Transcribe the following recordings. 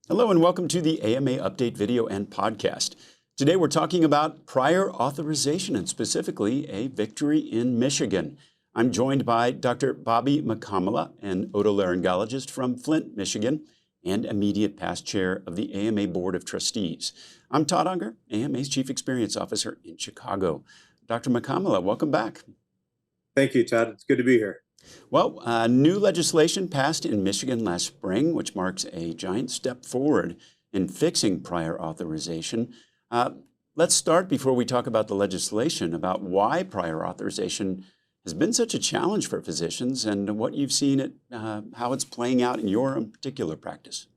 Hello and welcome to the AMA Update video and podcast. Today we're talking about prior authorization and specifically a victory in Michigan. I'm joined by Dr. Bobby McCamala, an otolaryngologist from Flint, Michigan, and immediate past chair of the AMA Board of Trustees. I'm Todd Unger, AMA's Chief Experience Officer in Chicago. Dr. McCamala, welcome back. Thank you, Todd. It's good to be here. Well, new legislation passed in Michigan last spring, which marks a giant step forward in fixing prior authorization. Let's start, before we talk about the legislation, about why prior authorization has been such a challenge for physicians and what you've seen, how it's playing out in your particular practice.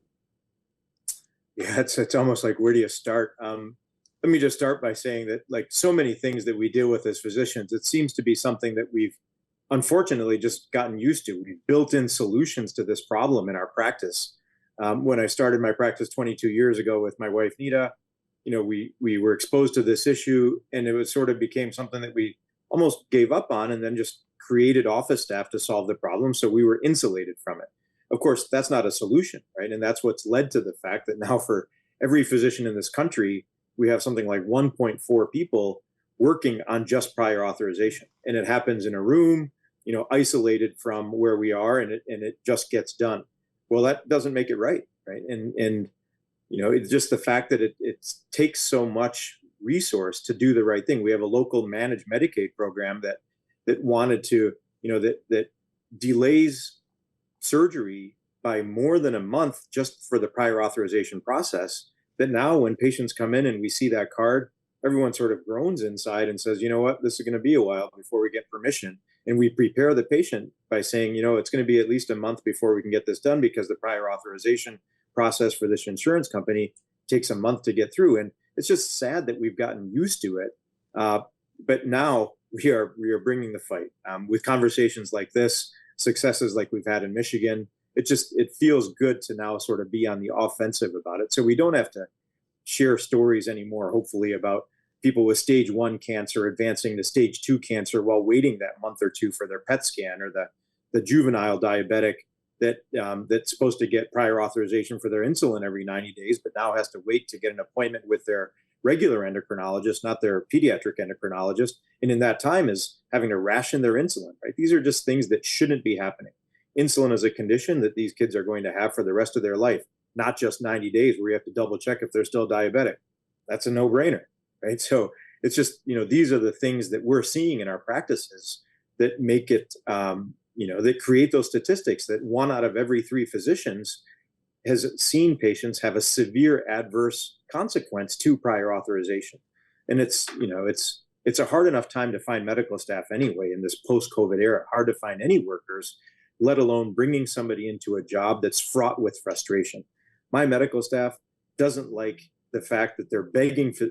Yeah, it's almost like, where do you start? Let me just start by saying that, like so many things that we deal with as physicians, it seems to be something that we've unfortunately just gotten used to. We've built in solutions to this problem in our practice. When I started my practice 22 years ago with my wife, Nita, we were exposed to this issue, and it was sort of became something that we almost gave up on and then just created office staff to solve the problem. So we were insulated from it. Of course, that's not a solution, right? And that's what's led to the fact that now for every physician in this country, we have something like 1.4 people working on just prior authorization. And it happens in a room, isolated from where we are, and it just gets done. Well, that doesn't make it right? And it's just the fact that it takes so much resource to do the right thing. We have a local managed Medicaid program that wanted to, that delays surgery by more than a month just for the prior authorization process, that now when patients come in and we see that card, everyone sort of groans inside and says, you know what, this is going to be a while before we get permission. And we prepare the patient by saying, it's going to be at least a month before we can get this done, because the prior authorization process for this insurance company takes a month to get through. And it's just sad that we've gotten used to it. But now we are bringing the fight with conversations like this, successes like we've had in Michigan. It feels good to now sort of be on the offensive about it. So we don't have to share stories anymore, hopefully, about people with stage 1 cancer advancing to stage 2 cancer while waiting that month or two for their PET scan, or the juvenile diabetic that's supposed to get prior authorization for their insulin every 90 days, but now has to wait to get an appointment with their regular endocrinologist, not their pediatric endocrinologist. And in that time is having to ration their insulin, right? These are just things that shouldn't be happening. Insulin is a condition that these kids are going to have for the rest of their life, not just 90 days where you have to double check if they're still diabetic. That's a no-brainer, right? So it's just, these are the things that we're seeing in our practices that make it, that create those statistics that 1 out of every 3 physicians has seen patients have a severe adverse consequence to prior authorization. And it's a hard enough time to find medical staff anyway in this post-COVID era, hard to find any workers, let alone bringing somebody into a job that's fraught with frustration. My medical staff doesn't like the fact that they're begging for,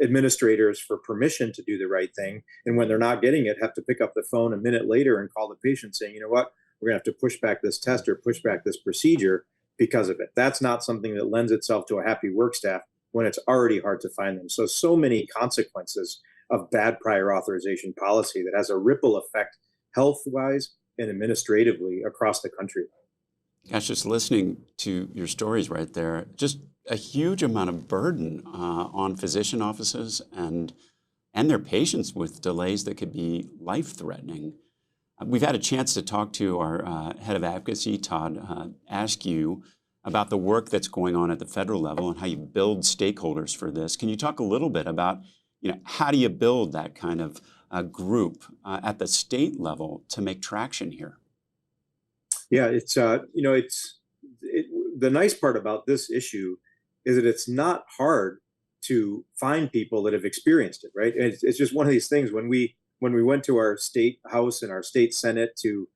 administrators for permission to do the right thing. And when they're not getting it, have to pick up the phone a minute later and call the patient saying, you know what, we're gonna have to push back this test or push back this procedure because of it. That's not something that lends itself to a happy work staff when it's already hard to find them. So many consequences of bad prior authorization policy that has a ripple effect health-wise and administratively across the country. Gosh, just listening to your stories right there, just a huge amount of burden on physician offices and their patients with delays that could be life-threatening. We've had a chance to talk to our head of advocacy, Todd Askew, about the work that's going on at the federal level and how you build stakeholders for this. Can you talk a little bit about, how do you build that kind of group at the state level to make traction here? Yeah, the nice part about this issue is that it's not hard to find people that have experienced it, right? It's just one of these things when we went to our state house and our state senate to,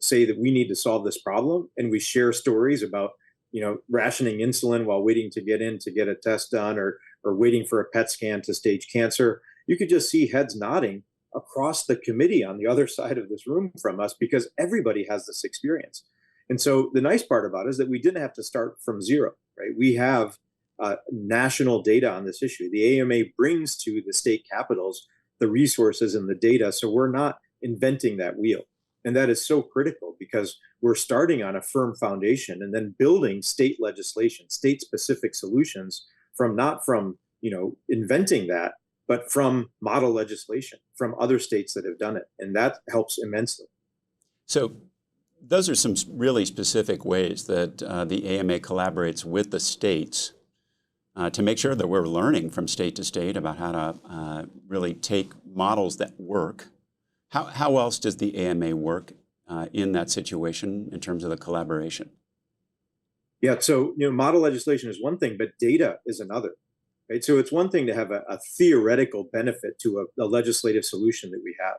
say that we need to solve this problem, and we share stories about, rationing insulin while waiting to get in to get a test done, or waiting for a PET scan to stage cancer, you could just see heads nodding across the committee on the other side of this room from us, because everybody has this experience. And so the nice part about it is that we didn't have to start from zero, right? We have national data on this issue. The AMA brings to the state capitals the resources and the data, so we're not inventing that wheel. And that is so critical because we're starting on a firm foundation and then building state legislation, state specific solutions from not from, inventing that, but from model legislation from other states that have done it. And that helps immensely. So those are some really specific ways that the AMA collaborates with the states to make sure that we're learning from state to state about how to really take models that work. How else does the AMA work in that situation in terms of the collaboration? Yeah, so model legislation is one thing, but data is another. Right? So it's one thing to have a theoretical benefit to a legislative solution that we have,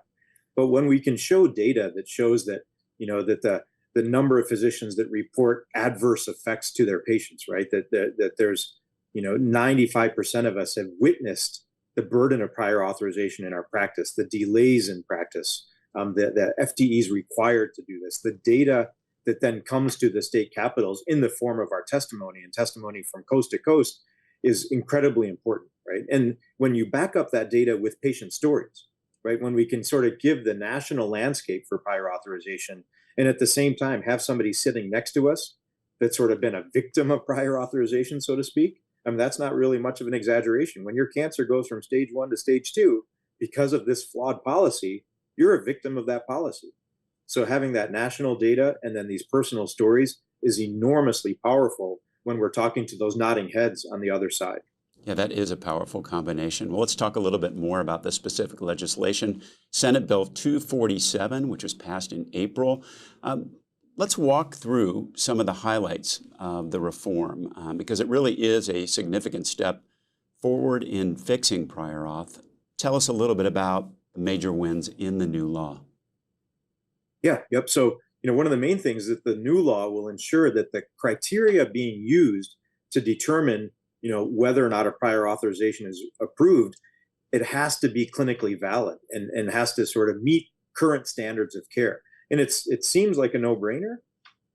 but when we can show data that shows that that the number of physicians that report adverse effects to their patients, right? That there's 95% of us have witnessed the burden of prior authorization in our practice, the delays in practice, the FTEs required to do this, the data that then comes to the state capitals in the form of our testimony and testimony from coast to coast is incredibly important, right? And when you back up that data with patient stories, right, when we can sort of give the national landscape for prior authorization and at the same time have somebody sitting next to us that's sort of been a victim of prior authorization, so to speak, I mean, that's not really much of an exaggeration. When your cancer goes from stage 1 to stage 2 because of this flawed policy, you're a victim of that policy. So having that national data and then these personal stories is enormously powerful when we're talking to those nodding heads on the other side. Yeah, that is a powerful combination. Well, let's talk a little bit more about the specific legislation. Senate Bill 247, which was passed in April. Let's walk through some of the highlights of the reform because it really is a significant step forward in fixing prior auth. Tell us a little bit about the major wins in the new law. Yeah, yep. So, one of the main things is that the new law will ensure that the criteria being used to determine, whether or not a prior authorization is approved, it has to be clinically valid and has to sort of meet current standards of care. And it seems like a no-brainer,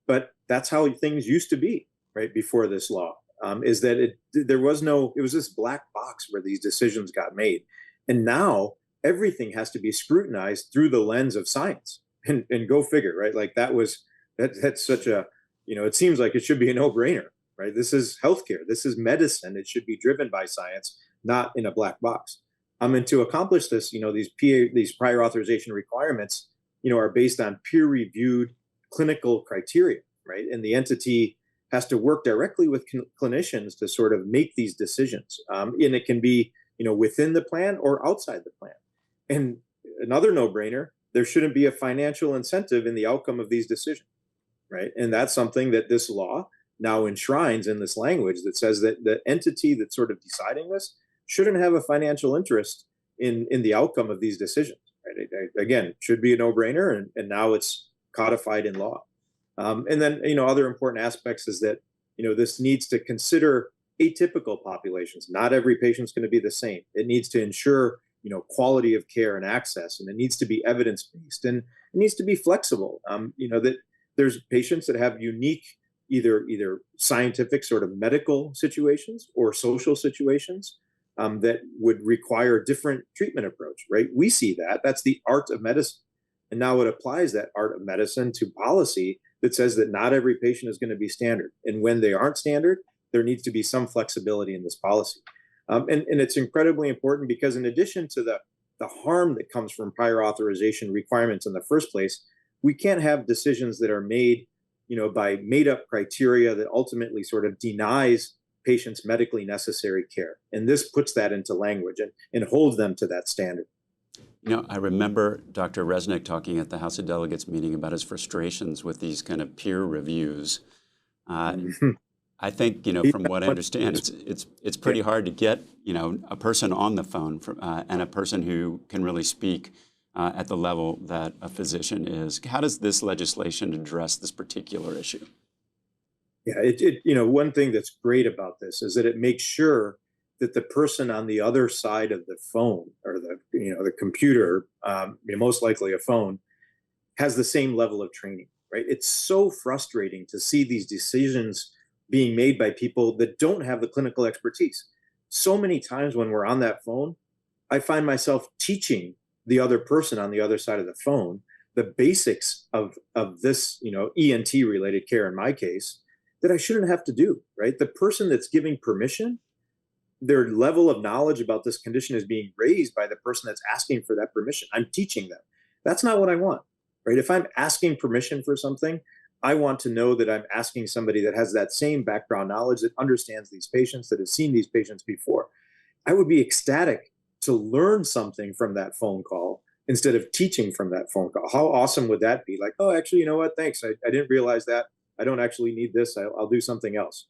but that's how things used to be, right, before this law, is that it was this black box where these decisions got made. And now everything has to be scrutinized through the lens of science. And go figure, right? Like that's such a, it seems like it should be a no-brainer, right? This is healthcare. This is medicine. It should be driven by science, not in a black box. And to accomplish this, these prior authorization requirements, are based on peer-reviewed clinical criteria, right? And the entity has to work directly with clinicians to sort of make these decisions. And it can be, within the plan or outside the plan. And another no-brainer, there shouldn't be a financial incentive in the outcome of these decisions, right? And that's something that this law now enshrines in this language that says that the entity that's sort of deciding this shouldn't have a financial interest in the outcome of these decisions, right? Again, it should be a no-brainer, and now it's codified in law. And then, other important aspects is that, this needs to consider atypical populations. Not every patient's going to be the same. It needs to ensure quality of care and access, and it needs to be evidence-based, and it needs to be flexible. That there's patients that have unique, either scientific sort of medical situations or social situations that would require different treatment approach, right? We see that. That's the art of medicine. And now it applies that art of medicine to policy that says that not every patient is going to be standard. And when they aren't standard, there needs to be some flexibility in this policy. And it's incredibly important because in addition to the harm that comes from prior authorization requirements in the first place, we can't have decisions that are made, by made up criteria that ultimately sort of denies patients medically necessary care. And this puts that into language and holds them to that standard. I remember Dr. Resnick talking at the House of Delegates meeting about his frustrations with these kind of peer reviews. I think, from what I understand, it's pretty hard to get, a person on the phone and a person who can really speak at the level that a physician is. How does this legislation address this particular issue? Yeah, one thing that's great about this is that it makes sure that the person on the other side of the phone or the computer, most likely a phone, has the same level of training, right? It's so frustrating to see these decisions being made by people that don't have the clinical expertise. So many times when we're on that phone, I find myself teaching the other person on the other side of the phone the basics of this, ENT related care in my case, that I shouldn't have to do, right? The person that's giving permission, their level of knowledge about this condition is being raised by the person that's asking for that permission. I'm teaching them. That's not what I want, right? If I'm asking permission for something, I want to know that I'm asking somebody that has that same background knowledge, that understands these patients, that has seen these patients before. I would be ecstatic to learn something from that phone call instead of teaching from that phone call. How awesome would that be? Like, oh, actually, you know what? Thanks. I didn't realize that. I don't actually need this. I'll do something else.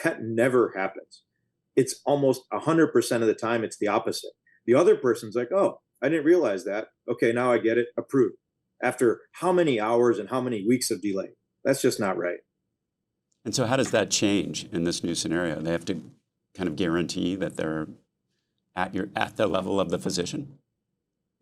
That never happens. It's almost 100% of the time, it's the opposite. The other person's like, oh, I didn't realize that. Okay, now I get it. Approved. After how many hours and how many weeks of delay? That's just not right. And so how does that change in this new scenario? They have to kind of guarantee that they're at the level of the physician?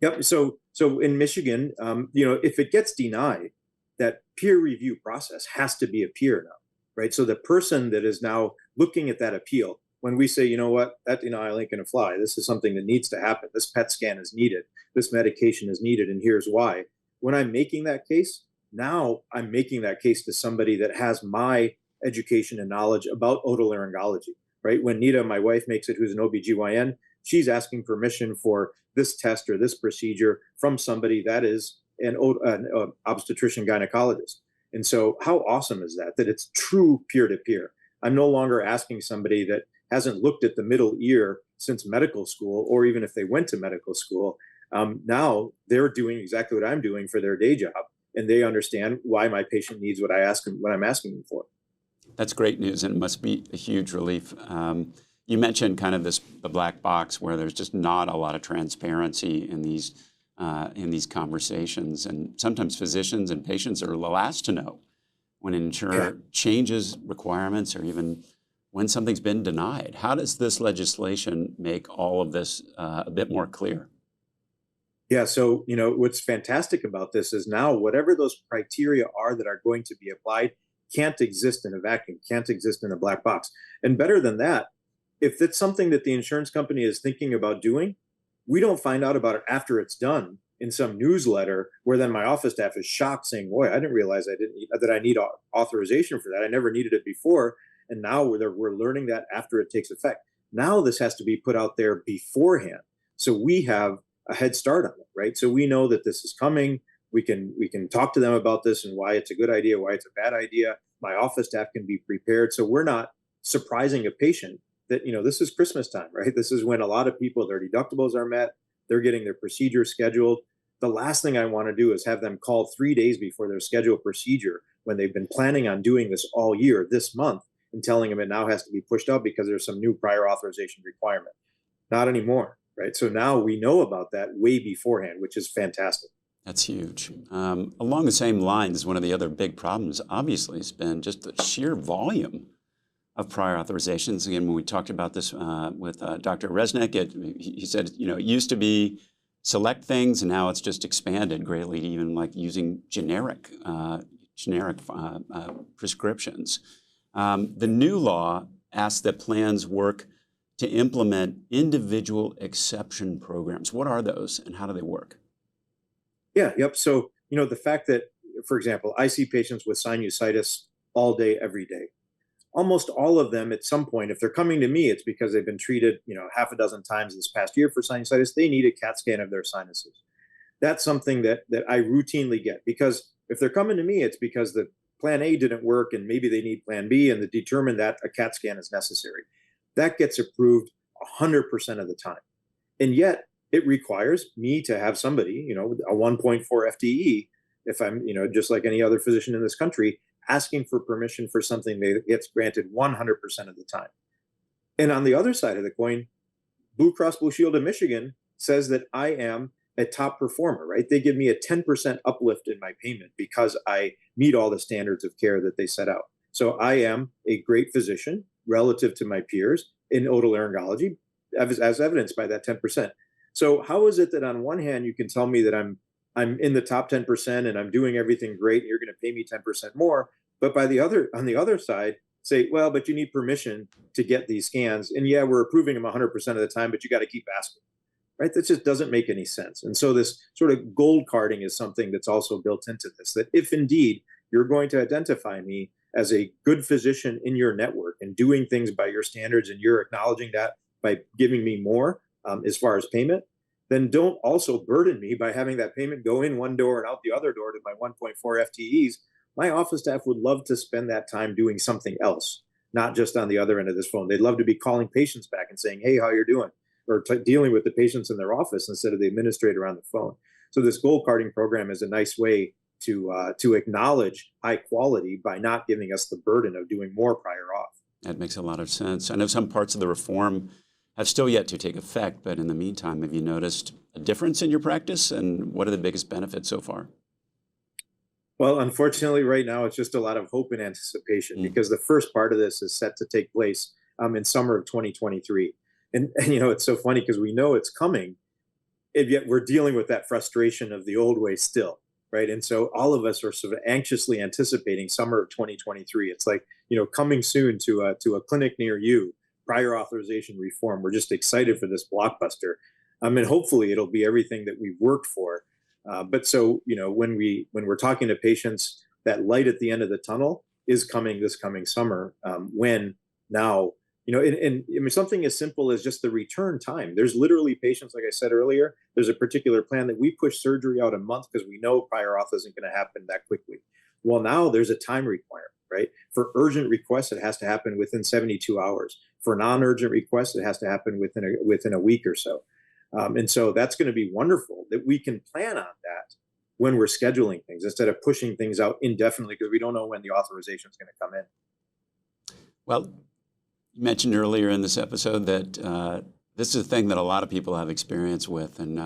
Yep. So in Michigan, if it gets denied, that peer review process has to be a peer now, right? So the person that is now looking at that appeal, when we say, you know what, that denial ain't going to fly. This is something that needs to happen. This PET scan is needed. This medication is needed, and here's why. When I'm making that case, now I'm making that case to somebody that has my education and knowledge about otolaryngology, right? When Nita, my wife, makes it, who's an OBGYN, she's asking permission for this test or this procedure from somebody that is an obstetrician gynecologist. And so how awesome is that it's true peer-to-peer. I'm no longer asking somebody that hasn't looked at the middle ear since medical school, or even if they went to medical school. Now they're doing exactly what I'm doing for their day job, and they understand why my patient needs what I'm asking them for. That's great news, and it must be a huge relief. You mentioned kind of the black box where there's just not a lot of transparency in these conversations, and sometimes physicians and patients are the last to know when an insurer changes requirements or even when something's been denied. How does this legislation make all of this a bit more clear? Yeah, so what's fantastic about this is now whatever those criteria are that are going to be applied can't exist in a vacuum, can't exist in a black box. And better than that, if it's something that the insurance company is thinking about doing, we don't find out about it after it's done in some newsletter where then my office staff is shocked saying, boy, I didn't realize that I need authorization for that. I never needed it before. And now we're learning that after it takes effect. Now this has to be put out there beforehand. So we have a head start on it, right? So we know that this is coming. We can talk to them about this and why it's a good idea, why it's a bad idea. My office staff can be prepared. So we're not surprising a patient that, this is Christmas time, right? This is when a lot of people, their deductibles are met. They're getting their procedure scheduled. The last thing I want to do is have them call 3 days before their scheduled procedure when they've been planning on doing this all year, this month, and telling them it now has to be pushed up because there's some new prior authorization requirement. Not anymore, right? So now we know about that way beforehand, which is fantastic. That's huge. Along the same lines, one of the other big problems, obviously, has been just the sheer volume of prior authorizations. Again, when we talked about this with Dr. Resnick, he said, it used to be select things, and now it's just expanded greatly to even like using generic prescriptions. The new law asks that plans work to implement individual exception programs. What are those, and how do they work? Yeah, yep. So, the fact that, for example, I see patients with sinusitis all day, every day. Almost all of them at some point, if they're coming to me, it's because they've been treated, half a dozen times this past year for sinusitis. They need a CAT scan of their sinuses. That's something that I routinely get, because if they're coming to me, it's because the plan A didn't work and maybe they need plan B, and they determine that a CAT scan is necessary. That gets approved 100% of the time. And yet it requires me to have somebody, a 1.4 FTE, if I'm, just like any other physician in this country, asking for permission for something that gets granted 100% of the time. And on the other side of the coin, Blue Cross Blue Shield of Michigan says that I am a top performer, right? They give me a 10% uplift in my payment because I meet all the standards of care that they set out. So I am a great physician relative to my peers in otolaryngology, as evidenced by that 10%. So how is it that on one hand you can tell me that I'm in the top 10% and I'm doing everything great and you're going to pay me 10% more, but on the other side say, well, but you need permission to get these scans, and yeah, we're approving them 100% of the time, but you got to keep asking, right? That just doesn't make any sense. And so this sort of gold carding is something that's also built into this, that if indeed you're going to identify me as a good physician in your network and doing things by your standards, and you're acknowledging that by giving me more as far as payment, then don't also burden me by having that payment go in one door and out the other door to my 1.4 FTEs. My office staff would love to spend that time doing something else, not just on the other end of this phone. They'd love to be calling patients back and saying, hey, how you're doing? Or dealing with the patients in their office instead of the administrator on the phone. So this gold carding program is a nice way to acknowledge high quality by not giving us the burden of doing more prior auth. That makes a lot of sense. I know some parts of the reform have still yet to take effect, but in the meantime, have you noticed a difference in your practice, and what are the biggest benefits so far? Well, unfortunately, right now, it's just a lot of hope and anticipation because the first part of this is set to take place in summer of 2023. And it's so funny because we know it's coming, and yet we're dealing with that frustration of the old way still, right? And so all of us are sort of anxiously anticipating summer of 2023. It's like, coming soon to a clinic near you, prior authorization reform. We're just excited for this blockbuster. And hopefully it'll be everything that we've worked for. But so, when we're talking to patients, that light at the end of the tunnel is coming this coming summer. When now, and something as simple as just the return time. There's literally patients, like I said earlier, there's a particular plan that we push surgery out a month because we know prior auth isn't going to happen that quickly. Well, now there's a time requirement, right? For urgent requests, it has to happen within 72 hours. For non-urgent requests, it has to happen within a week or so. And so that's going to be wonderful that we can plan on that when we're scheduling things instead of pushing things out indefinitely because we don't know when the authorization is going to come in. Well, you mentioned earlier in this episode that this is a thing that a lot of people have experience with, and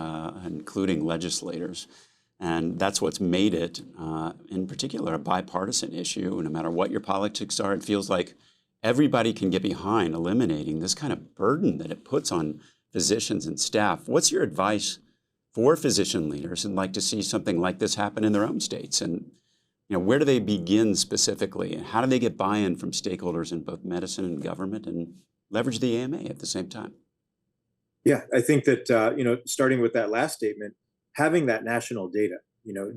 including legislators. And that's what's made it, in particular, a bipartisan issue. No matter what your politics are, it feels like everybody can get behind eliminating this kind of burden that it puts on physicians and staff. What's your advice for physician leaders who'd like to see something like this happen in their own states? And where do they begin specifically? And how do they get buy-in from stakeholders in both medicine and government and leverage the AMA at the same time? Yeah, I think that, starting with that last statement, having that national data,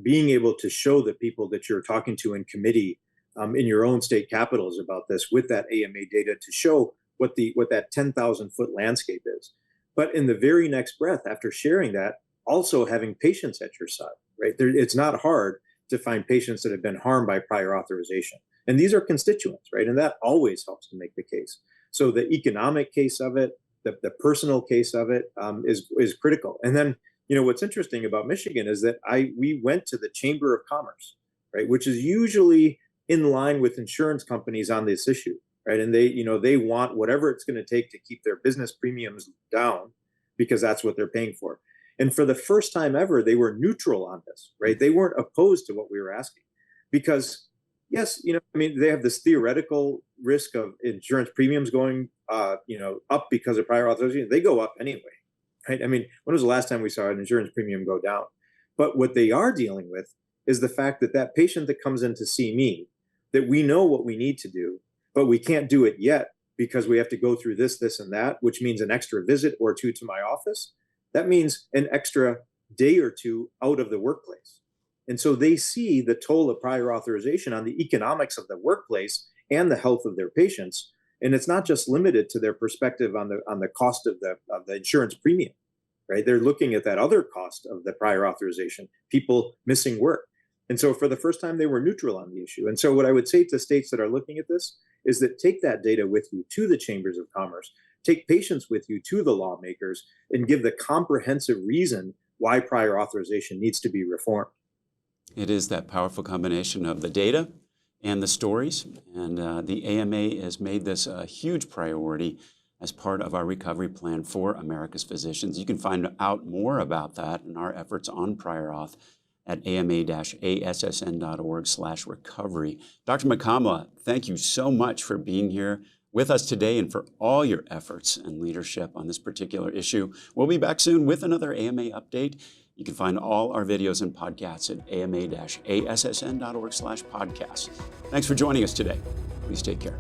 being able to show the people that you're talking to in committee in your own state capitals about this with that AMA data to show what that 10,000-foot landscape is. But in the very next breath, after sharing that, also having patients at your side, right? It's not hard to find patients that have been harmed by prior authorization. And these are constituents, right? And that always helps to make the case. So the economic case of it, the personal case of it is critical. And then, what's interesting about Michigan is that we went to the Chamber of Commerce, right? Which is usually in line with insurance companies on this issue, right? And they want whatever it's going to take to keep their business premiums down because that's what they're paying for. And for the first time ever, they were neutral on this, right? They weren't opposed to what we were asking because, yes, they have this theoretical risk of insurance premiums going, up because of prior authorization. They go up anyway, right? When was the last time we saw an insurance premium go down? But what they are dealing with is the fact that patient that comes in to see me, that we know what we need to do, but we can't do it yet because we have to go through this, and that, which means an extra visit or two to my office. That means an extra day or two out of the workplace. And so they see the toll of prior authorization on the economics of the workplace and the health of their patients. And it's not just limited to their perspective on the cost of the insurance premium, right? They're looking at that other cost of the prior authorization, people missing work. And so for the first time, they were neutral on the issue. And so what I would say to states that are looking at this is that take that data with you to the chambers of commerce, take patients with you to the lawmakers, and give the comprehensive reason why prior authorization needs to be reformed. It is that powerful combination of the data and the stories. And the AMA has made this a huge priority as part of our recovery plan for America's physicians. You can find out more about that and our efforts on prior auth at ama-assn.org/recovery. Dr. McCamla, thank you so much for being here with us today and for all your efforts and leadership on this particular issue. We'll be back soon with another AMA update. You can find all our videos and podcasts at ama-assn.org/podcast. Thanks for joining us today. Please take care.